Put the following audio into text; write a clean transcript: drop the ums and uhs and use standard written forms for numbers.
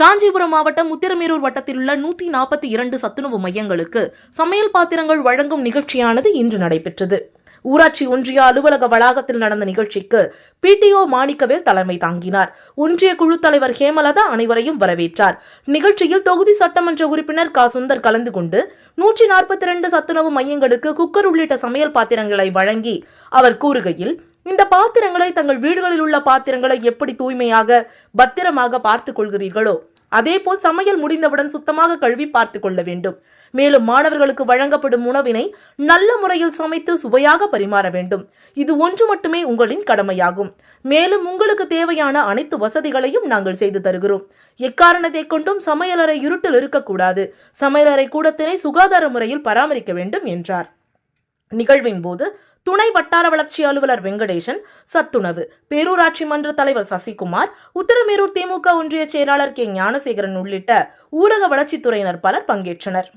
காஞ்சிபுரம் மாவட்டம் உத்திரமேரூர் வட்டத்தில் உள்ள 142 சத்துணவு மையங்களுக்கு சமையல் பாத்திரங்கள் வழங்கும் நிகழ்ச்சியானது இன்று நடைபெற்றது. ஊராட்சி ஒன்றிய அலுவலக வளாகத்தில் நடந்த நிகழ்ச்சிக்கு PTO மாணிக்கவேல் தலைமை தாங்கினார். ஒன்றிய குழு தலைவர் ஹேமலதா அனைவரையும் வரவேற்றார். நிகழ்ச்சியில் தொகுதி சட்டமன்ற உறுப்பினர் சுந்தர் கலந்து கொண்டு 142 சத்துணவு மையங்களுக்கு குக்கர் உள்ளிட்ட சமையல் பாத்திரங்களை வழங்கி அவர் கூறுகையில், இந்த பாத்திரங்களை தங்கள் வீடுகளில் உள்ள பாத்திரங்களை எப்படி தூய்மையாக பத்திரமாக பார்த்துக் கொள்கிறீர்களோ அதேபோல் சமையல் முடிந்தவுடன் சுத்தமாக கழுவி பார்த்துக் கொள்ள வேண்டும். மேலும் மாணவர்களுக்கு வழங்கப்படும் உணவினை நல்ல முறையில் சமைத்து சுவையாக பரிமாற வேண்டும். இது ஒன்று மட்டுமே உங்களின் கடமையாகும். மேலும் உங்களுக்கு தேவையான அனைத்து வசதிகளையும் நாங்கள் செய்து தருகிறோம். எக்காரணத்தை கொண்டும் சமையலறை இருட்டில் இருக்கக்கூடாது. சமையலறை கூடத்தினை சுகாதார முறையில் பராமரிக்க வேண்டும் என்றார். நிகழ்வின் போது துணை வட்டார வளர்ச்சி அலுவலர் வெங்கடேசன், சத்துணவு பேரூராட்சி மன்ற தலைவர் சசிகுமார், உத்திரமேரூர் திமுக ஒன்றிய செயலாளர் ஞானசேகரன் உள்ளிட்ட ஊரக வளர்ச்சித்துறையினர் பலர் பங்கேற்றனர்.